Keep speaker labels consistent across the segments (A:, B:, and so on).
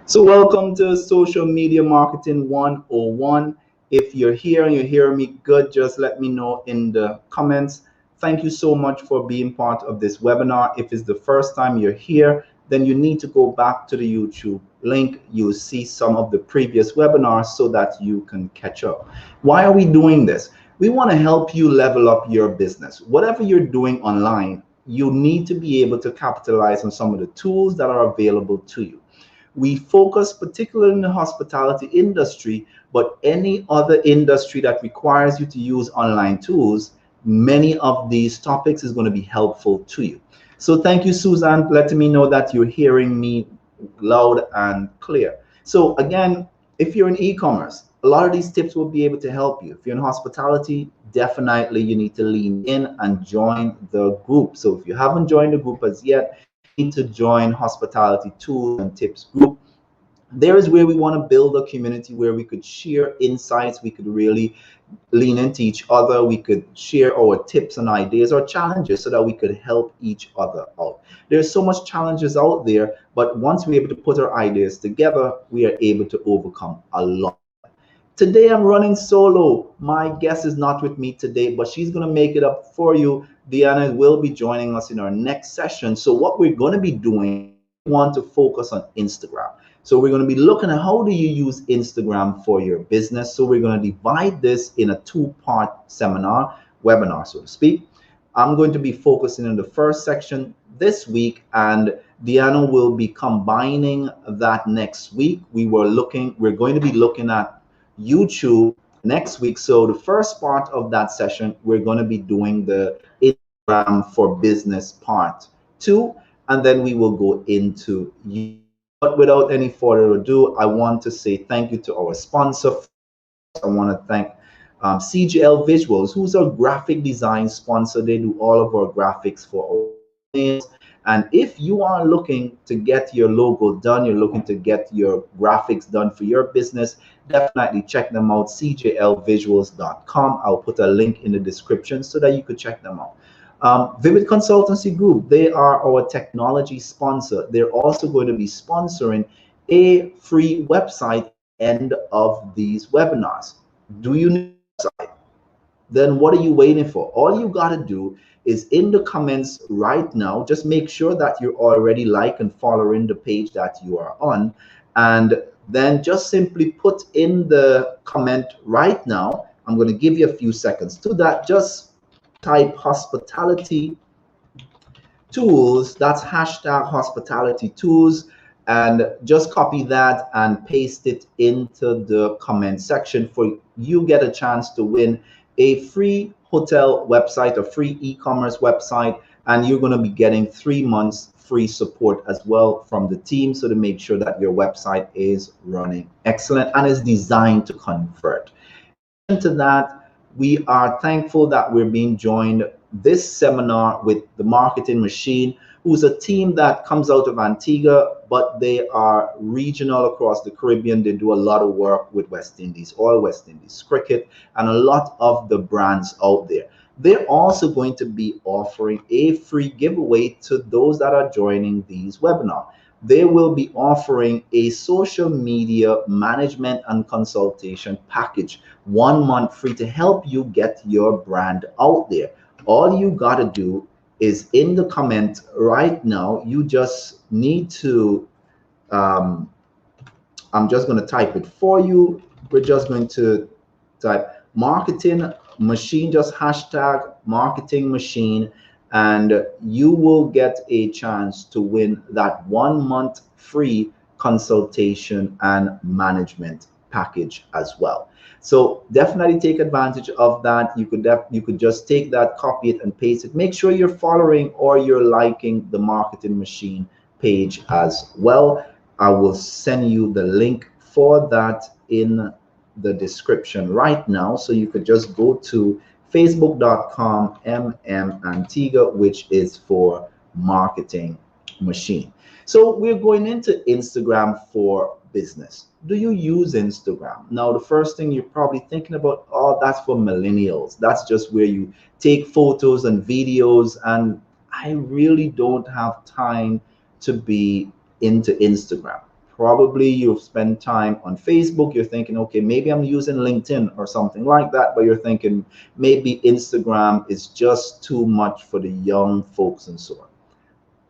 A: So, welcome to Social Media Marketing 101. If you're here and you're hearing me good, just let me know in the comments. Thank you so much for being part of this webinar. If it's the first time you're here, then you need to go back to the YouTube link. You'll see some of the previous webinars so that you can catch up. Why are we doing this? We want to help you level up your business. Whatever you're doing online, you need to be able to capitalize on some of the tools that are available to you. We focus particularly in the hospitality industry, but any other industry that requires you to use online tools, many of these topics is going to be helpful to you. So thank you, Susan, letting me know that you're hearing me loud and clear. So again, if you're in e-commerce, a lot of these tips will be able to help you. If you're in hospitality, definitely you need to lean in and join the group. So if you haven't joined the group as yet, you need to join Hospitality Tools and Tips group. There is where we want to build a community where we could share insights, we could really lean into each other, we could share our tips and ideas or challenges so that we could help each other out. There's so much challenges out there, but once we're able to put our ideas together, we are able to overcome a lot. Today I'm running solo. My guest is not with me today, but she's going to make it up for you. Deanna will be joining us in our next session. So what we're going to be doing, we want to focus on Instagram. So we're going to be looking at how do you use Instagram for your business. So we're going to divide this in a two-part webinar, so to speak. I'm going to be focusing on the first section this week, and Deanna will be combining that next week. We're going to be looking at YouTube next week. So the first part of that session, we're going to be doing the Instagram for business part 2, and then we will go into YouTube. But without any further ado, I want to say thank you to our sponsor. I want to thank CGL Visuals, who's our graphic design sponsor. They do all of our graphics for our nails. And if you are looking to get your logo done, you're looking to get your graphics done for your business, definitely check them out, cjlvisuals.com. I'll put a link in the description so that you could check them out. Vivid Consultancy Group, they are our technology sponsor. They're also going to be sponsoring a free website end of these webinars. Do you need a website? Then what are you waiting for? All you got to do is in the comments right now, just make sure that you're already like and following the page that you are on. And then just simply put in the comment right now. I'm going to give you a few seconds to that. Just type hospitality tools. That's hashtag hospitality tools. And just copy that and paste it into the comment section for you get a chance to win a free hotel website, a free e-commerce website, and you're going to be getting 3 months free support as well from the team, so to make sure that your website is running excellent and is designed to convert. To that, we are thankful that we're being joined this seminar with the Marketing Machine, who's a team that comes out of Antigua, but they are regional across the Caribbean. They do a lot of work with West Indies, all West Indies cricket, and a lot of the brands out there. They're also going to be offering a free giveaway to those that are joining these webinars. They will be offering a social media management and consultation package, 1 month free, to help you get your brand out there. All you got to do is in the comment right now, you just need to, I'm just going to type it for you. We're just going to type marketing machine, just hashtag marketing machine, and you will get a chance to win that 1 month free consultation and management package as well. So definitely take advantage of that. You could just take that, copy it, and paste it. Make sure you're following or you're liking the Marketing Machine page as well. I will send you the link for that in the description right now. So you could just go to facebook.com Antigua, which is for Marketing Machine. So we're going into Instagram for business. Do you use Instagram? Now, the first thing you're probably thinking about, oh, that's for millennials. That's just where you take photos and videos. And I really don't have time to be into Instagram. Probably you've spent time on Facebook, you're thinking, okay, maybe I'm using LinkedIn or something like that, but you're thinking maybe Instagram is just too much for the young folks and so on.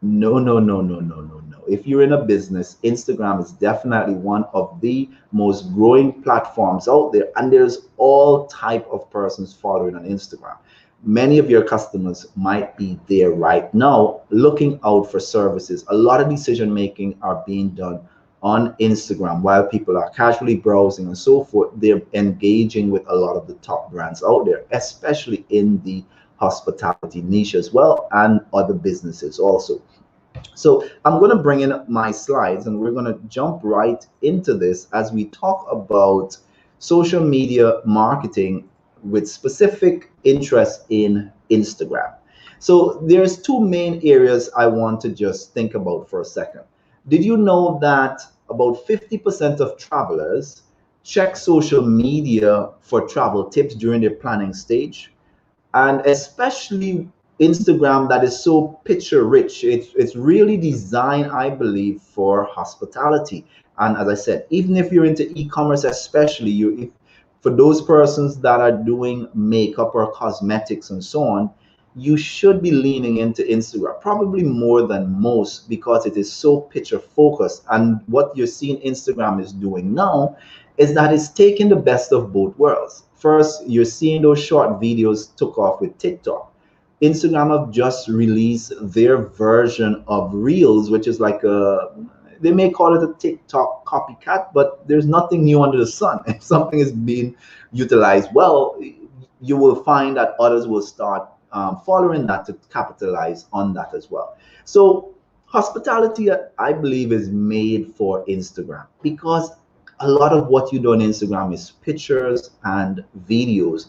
A: No, no, no, no, no, no, no. If you're in a business, Instagram is definitely one of the most growing platforms out there, and there's all type of persons following on Instagram. Many of your customers might be there right now looking out for services. A lot of decision making are being done on Instagram while people are casually browsing and so forth. They're engaging with a lot of the top brands out there, especially in the hospitality niche as well, and other businesses also. So I'm going to bring in my slides and we're going to jump right into this as we talk about social media marketing with specific interest in Instagram. So there's two main areas I want to just think about for a second. Did you know that about 50% of travelers check social media for travel tips during their planning stage? And especially Instagram that is so picture rich. It's really designed, I believe, for hospitality. And as I said, even if you're into e-commerce, especially if for those persons that are doing makeup or cosmetics and so on, you should be leaning into Instagram, probably more than most, because it is so picture focused. And what you're seeing Instagram is doing now is that it's taking the best of both worlds. First, you're seeing those short videos took off with TikTok. Instagram have just released their version of Reels, which is like they may call it a TikTok copycat, but there's nothing new under the sun. If something is being utilized well, you will find that others will start following that to capitalize on that as well. So hospitality, I believe, is made for Instagram because a lot of what you do on Instagram is pictures and videos.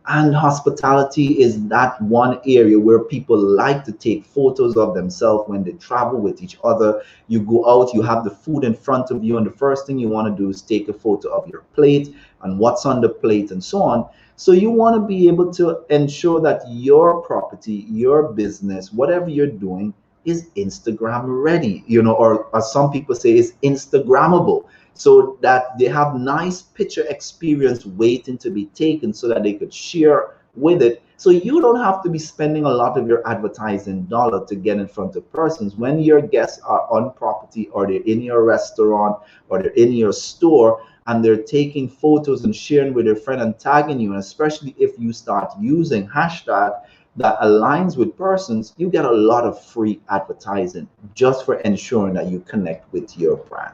A: And hospitality is that one area where people like to take photos of themselves when they travel with each other. You go out, you have the food in front of you, and the first thing you want to do is take a photo of your plate and what's on the plate and so on. So you want to be able to ensure that your property, your business, whatever you're doing is Instagram ready, or as some people say, is Instagrammable, so that they have nice picture experience waiting to be taken so that they could share with it. So you don't have to be spending a lot of your advertising dollar to get in front of persons. When your guests are on property or they're in your restaurant or they're in your store and they're taking photos and sharing with their friend and tagging you, and especially if you start using hashtag that aligns with persons, you get a lot of free advertising just for ensuring that you connect with your brand.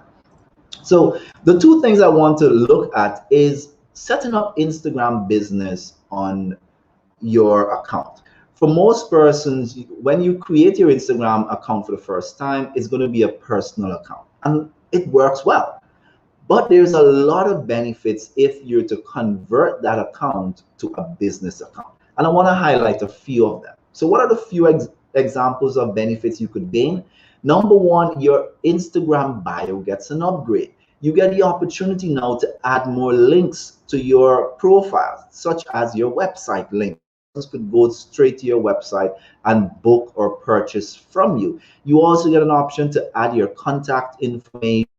A: So the two things I want to look at is setting up Instagram business on your account. For most persons, when you create your Instagram account for the first time, it's going to be a personal account and it works well. But there's a lot of benefits if you're to convert that account to a business account. And I want to highlight a few of them. So what are the few examples of benefits you could gain? Number one, your Instagram bio gets an upgrade. You get the opportunity now to add more links to your profile, such as your website link. Could go straight to your website and book or purchase from you. You also get an option to add your contact information,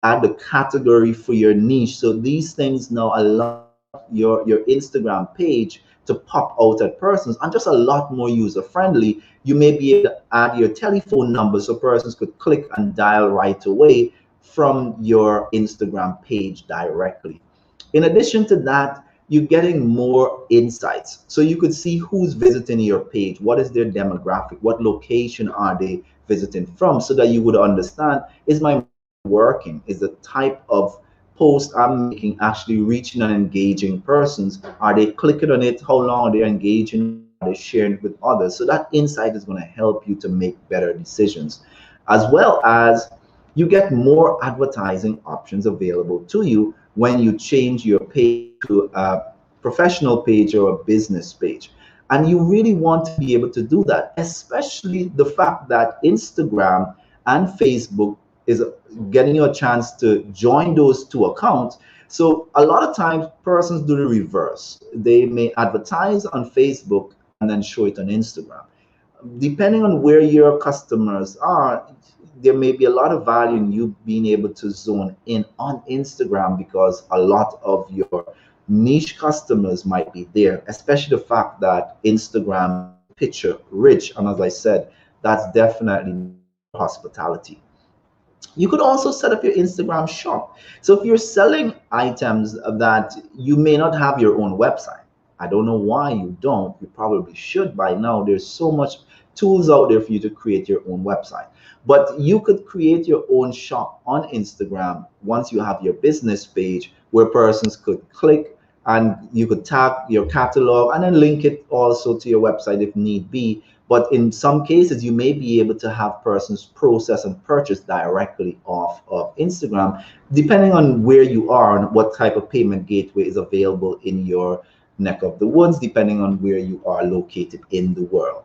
A: add the category for your niche. So these things now allow your Instagram page to pop out at persons and just a lot more user friendly. You may be able to add your telephone number so persons could click and dial right away from your Instagram page directly. In addition to that, you're getting more insights. So you could see who's visiting your page, what is their demographic, what location are they visiting from, so that you would understand, is my working? Is the type of post I'm making actually reaching and engaging persons? Are they clicking on it? How long are they engaging? Are they sharing it with others? So that insight is going to help you to make better decisions, as well as you get more advertising options available to you when you change your page to a professional page or a business page. And you really want to be able to do that, especially the fact that Instagram and Facebook is getting you a chance to join those two accounts. So a lot of times persons do the reverse. They may advertise on Facebook and then show it on Instagram. Depending on where your customers are, there may be a lot of value in you being able to zone in on Instagram, because a lot of your niche customers might be there, especially the fact that Instagram is picture rich. And as I said, that's definitely hospitality. You could also set up your Instagram shop. So if you're selling items that you may not have your own website, I don't know why you don't. You probably should by now. There's so much tools out there for you to create your own website. But you could create your own shop on Instagram once you have your business page where persons could click, and you could tag your catalog and then link it also to your website if need be. But in some cases, you may be able to have persons process and purchase directly off of Instagram, depending on where you are and what type of payment gateway is available in your neck of the woods, depending on where you are located in the world.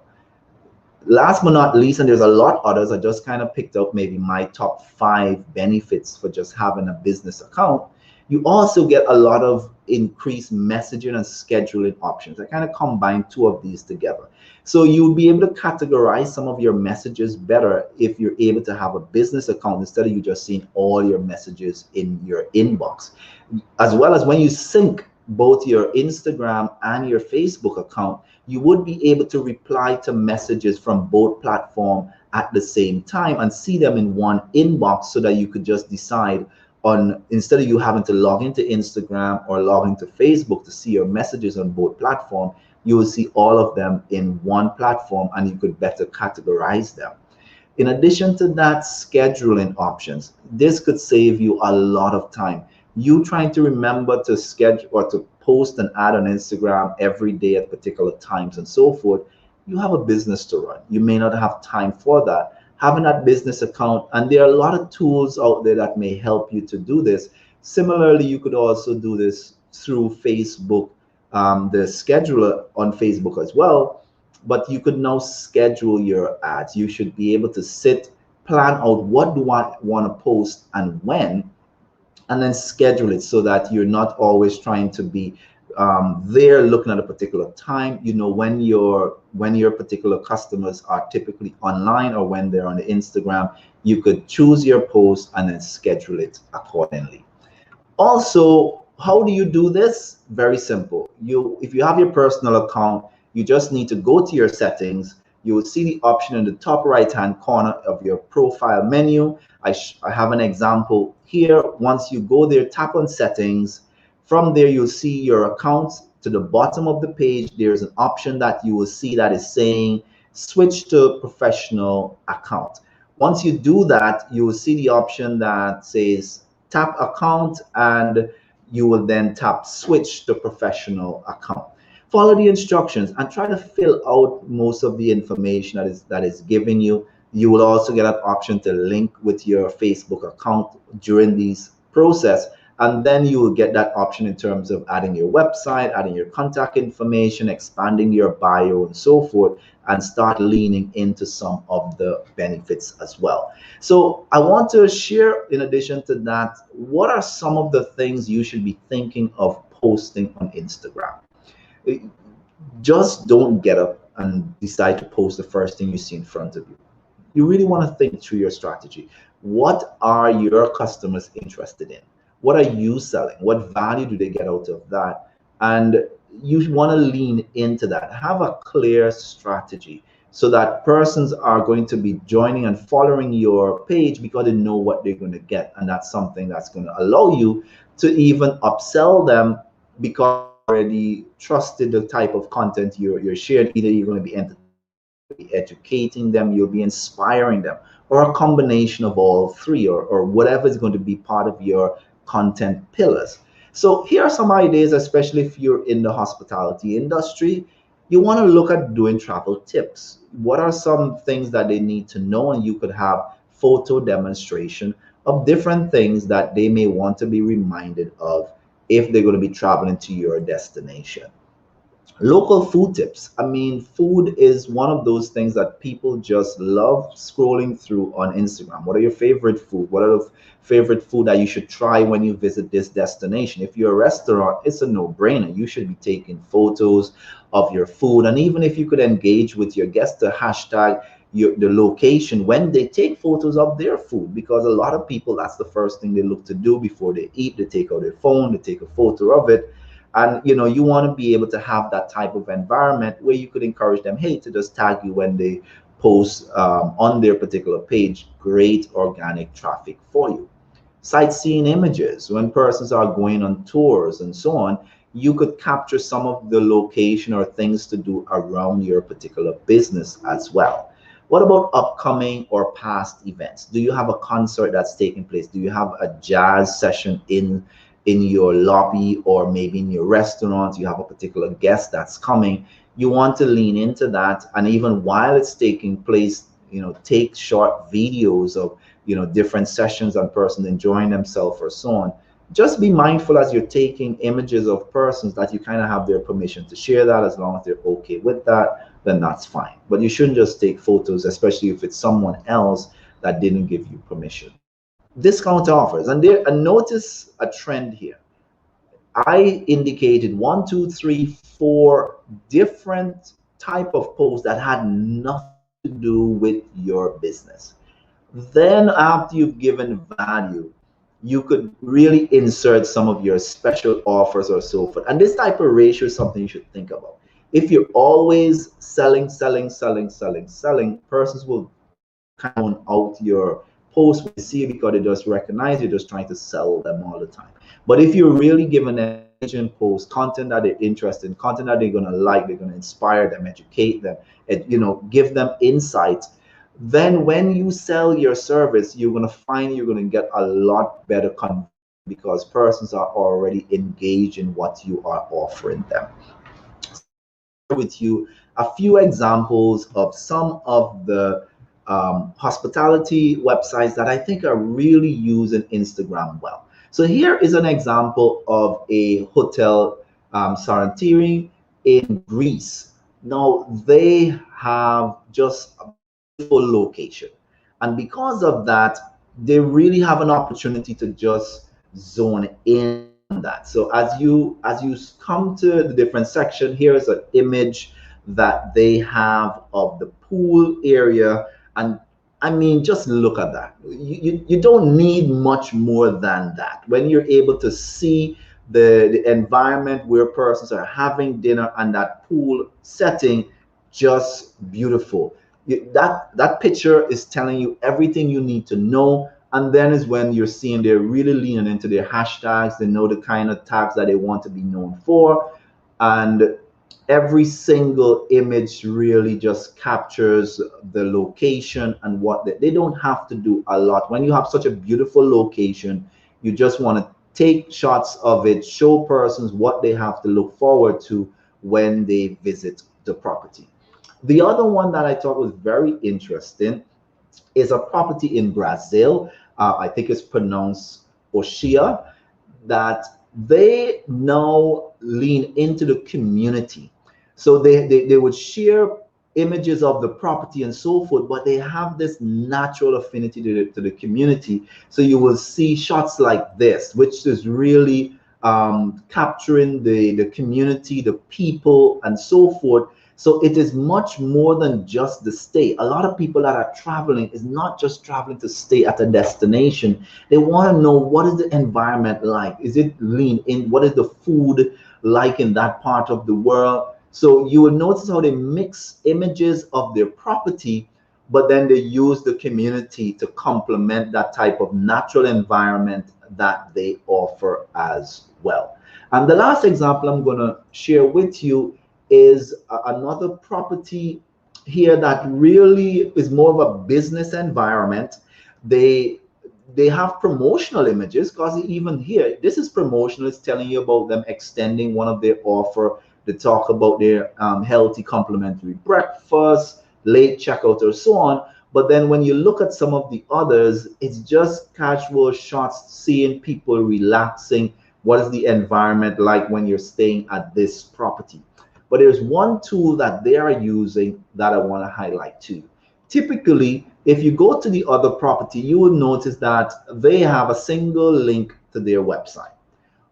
A: Last but not least, and there's a lot others, I just kind of picked out maybe my top 5 benefits for just having a business account. You also get a lot of increased messaging and scheduling options. I kind of combine 2 of these together. So you'll be able to categorize some of your messages better if you're able to have a business account instead of you just seeing all your messages in your inbox. As well as when you sync both your Instagram and your Facebook account, you would be able to reply to messages from both platforms at the same time and see them in one inbox, so that you could just decide on, instead of you having to log into Instagram or log into Facebook to see your messages on both platforms, you will see all of them in one platform and you could better categorize them. In addition to that, scheduling options. This could save you a lot of time. You trying to remember to schedule or to post an ad on Instagram every day at particular times and so forth, you have a business to run. You may not have time for that. Having that business account, and there are a lot of tools out there that may help you to do this. Similarly, you could also do this through Facebook, the scheduler on Facebook as well. But you could now schedule your ads. You should be able to plan out what do I want to post and when, and then schedule it so that you're not always trying to be there looking at a particular time. You know when your particular customers are typically online or when they're on the Instagram. You could choose your post and then schedule it accordingly. Also, how do you do this? Very simple. If you have your personal account, you just need to go to your settings. You will see the option in the top right hand corner of your profile menu. I have an example here. Once you go there, tap on settings. From there, you'll see your accounts. To the bottom of the page, there's an option that you will see that is saying switch to professional account. Once you do that, you will see the option that says tap account, and you will then tap switch to professional account. Follow the instructions and try to fill out most of the information that is given you. You will also get an option to link with your Facebook account during this process. And then you will get that option in terms of adding your website, adding your contact information, expanding your bio and so forth, and start leaning into some of the benefits as well. So I want to share, in addition to that, what are some of the things you should be thinking of posting on Instagram? Just don't get up and decide to post the first thing you see in front of you. You really want to think through your strategy. What are your customers interested in? What are you selling? What value do they get out of that? And you want to lean into that. Have a clear strategy so that persons are going to be joining and following your page because they know what they're going to get. And that's something that's going to allow you to even upsell them, because already trusted the type of content you're sharing. Either you're going to be educating them, you'll be inspiring them, or a combination of all 3, or whatever is going to be part of your content pillars. So here are some ideas, especially if you're in the hospitality industry. You want to look at doing travel tips. What are some things that they need to know? And you could have photo demonstration of different things that they may want to be reminded of if they're going to be traveling to your destination. Local food tips. I mean, food is one of those things that people just love scrolling through on Instagram. What are your favorite food? What are the favorite food that you should try when you visit this destination? If you're a restaurant, it's a no-brainer. You should be taking photos of your food. And even if you could engage with your guests to hashtag the location when they take photos of their food, because a lot of people, that's the first thing they look to do before they eat. They take out their phone, they take a photo of it. And you want to be able to have that type of environment where you could encourage them, hey, to just tag you when they post on their particular page. Great organic traffic for you. Sightseeing images, when persons are going on tours and so on, you could capture some of the location or things to do around your particular business as well. What about upcoming or past events? Do you have a concert that's taking place? Do you have a jazz session in your lobby, or maybe in your restaurant? You have a particular guest that's coming. You want to lean into that, and even while it's taking place, take short videos of different sessions and persons enjoying themselves or so on. Just be mindful as you're taking images of persons that you kind of have their permission to share that. As long as they're okay with that, then that's fine. But you shouldn't just take photos, especially if it's someone else that didn't give you permission. Discount offers, and notice a trend here. I indicated 1, 2, 3, 4 different type of posts that had nothing to do with your business. Then after you've given value, you could really insert some of your special offers or so forth. And this type of ratio is something you should think about. If you're always selling, persons will count out your post when you see it, because they just recognize you're just trying to sell them all the time. But if you're really giving them post content that they're interested in, content that they're going to like, they're going to inspire them, educate them, give them insights, then when you sell your service, you're going to find you're going to get a lot better conversion, because persons are already engaged in what you are offering them. So let me share with you a few examples of some of the hospitality websites that I think are really using Instagram well. So here is an example of a hotel, Sarantiri in Greece. Now they have just a beautiful location, and because of that, they really have an opportunity to just zone in on that. So as you come to the different section, here is an image that they have of the pool area. And I mean, just look at that. You don't need much more than that. When you're able to see the environment where persons are having dinner and that pool setting, just beautiful. That picture is telling you everything you need to know. And then is when you're seeing they're really leaning into their hashtags. They know the kind of tags that they want to be known for. And every single image really just captures the location and what they don't have to do a lot. When you have such a beautiful location, you just want to take shots of it, show persons what they have to look forward to when they visit the property. The other one that I thought was very interesting is a property in Brazil. I think it's pronounced Oshia, that they now lean into the community. So they would share images of the property and so forth, but they have this natural affinity to the community. So you will see shots like this, which is really capturing the community, the people, and so forth. So it is much more than just the stay. A lot of people that are traveling is not just traveling to stay at a destination. They want to know, what is the environment like? Is it lean in? What is the food like in that part of the world? So you will notice how they mix images of their property, but then they use the community to complement that type of natural environment that they offer as well. And the last example I'm going to share with you is another property here that really is more of a business environment. They have promotional images, because even here, this is promotional. It's telling you about them extending one of their offer. They talk about their healthy complimentary breakfast, late checkout, or so on. But then when you look at some of the others, it's just casual shots, seeing people relaxing. What is the environment like when you're staying at this property? But there's one tool that they are using that I want to highlight to you. Typically, if you go to the other property, you will notice that they have a single link to their website.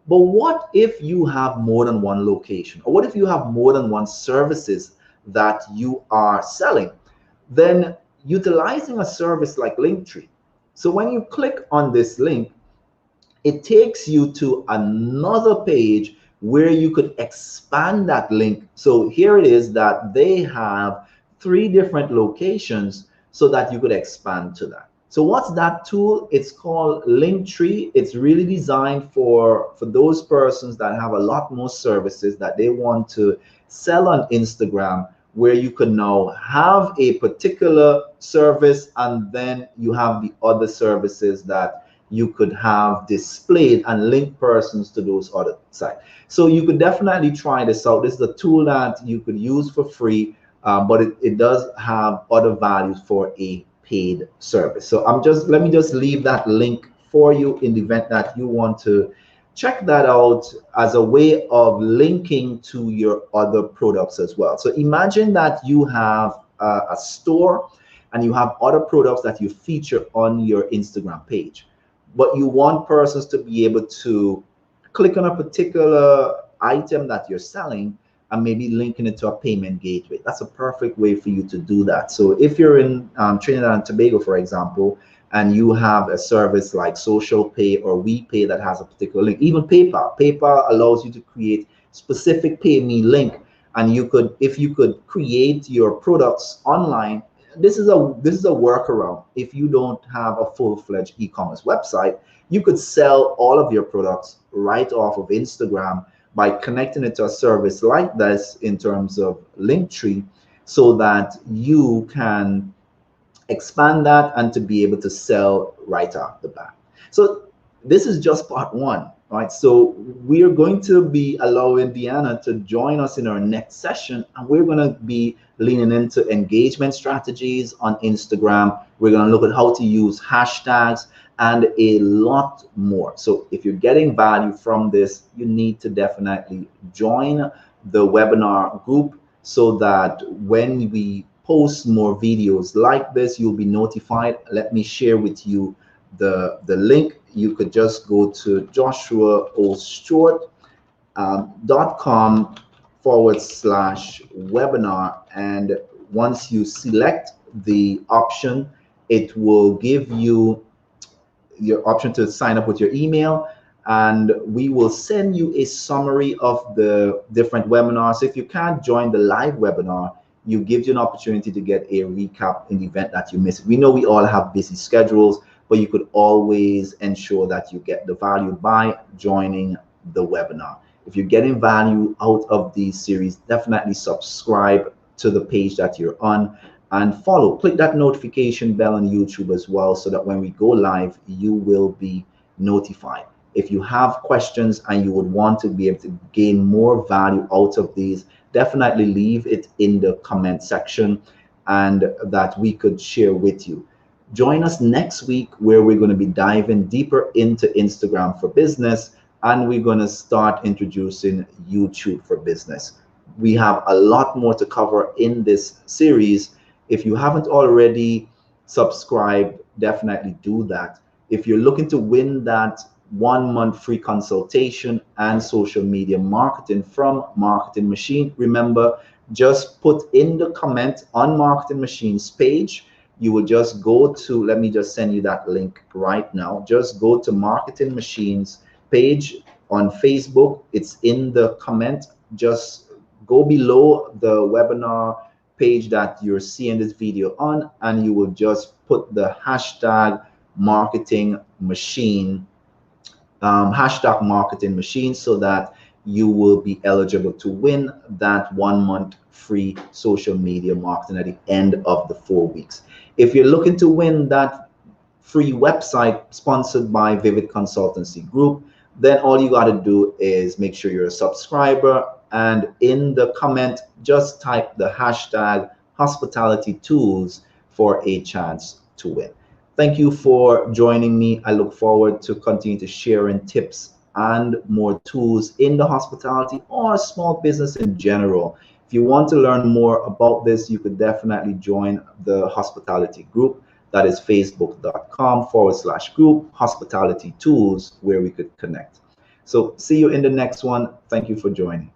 A: But what if you have more than one location? Or what if you have more than one services that you are selling? Then utilizing a service like Linktree. So when you click on this link, it takes you to another page where you could expand that link. So here it is that they have 3 different locations so that you could expand to that. So what's that tool? It's called Linktree. It's really designed for those persons that have a lot more services that they want to sell on Instagram, where you could now have a particular service and then you have the other services that you could have displayed and link persons to those other sites. So you could definitely try this out. This is a tool that you could use for free, but it does have other values for a paid service. So let me just leave that link for you in the event that you want to check that out as a way of linking to your other products as well. So imagine that you have a store and you have other products that you feature on your Instagram page, but you want persons to be able to click on a particular item that you're selling and maybe linking it to a payment gateway. That's a perfect way for you to do that. So if you're in Trinidad and Tobago, for example, and you have a service like Social Pay or WePay that has a particular link, even PayPal allows you to create specific pay me link, and if you could create your products online. This is a workaround. If you don't have a full-fledged e-commerce website, you could sell all of your products right off of Instagram by connecting it to a service like this in terms of Linktree, so that you can expand that and to be able to sell right off the bat. So this is just part 1, right? So we are going to be allowing Deanna to join us in our next session, and we're going to be leaning into engagement strategies on Instagram. We're going to look at how to use hashtags and a lot more. So if you're getting value from this, you need to definitely join the webinar group so that when we post more videos like this, you'll be notified. Let me share with you the link. You could just go to joshuaostewart.com/webinar, and once you select the option, it will give you your option to sign up with your email, and we will send you a summary of the different webinars. If you can't join the live webinar, you give you an opportunity to get a recap in the event that you miss it. We know we all have busy schedules, but you could always ensure that you get the value by joining the webinar. If you're getting value out of these series, definitely subscribe to the page that you're on and follow. Click that notification bell on YouTube as well, so that when we go live, you will be notified. If you have questions and you would want to be able to gain more value out of these, definitely leave it in the comment section and that we could share with you. Join us next week, where we're going to be diving deeper into Instagram for business, and we're going to start introducing YouTube for business. We have a lot more to cover in this series. If you haven't already subscribed, definitely do that. If you're looking to win that 1-month free consultation and social media marketing from Marketing Machine, remember, just put in the comment on Marketing Machine's page. You will just go to, let me just send you that link right now. Just go to Marketing Machine's page on Facebook. It's in the comment. Just go below the webinar page that you're seeing this video on, and you will just put the hashtag Marketing Machine, so that you will be eligible to win that 1-month free social media marketing at the end of the 4 weeks. If you're looking to win that free website sponsored by Vivid Consultancy Group, then all you got to do is make sure you're a subscriber, and in the comment, just type the hashtag hospitality tools for a chance to win. Thank you for joining me. I look forward to continue to sharing tips and more tools in the hospitality or small business in general. If you want to learn more about this, you could definitely join the hospitality group. That is facebook.com/group hospitality tools, where we could connect. So see you in the next one. Thank you for joining.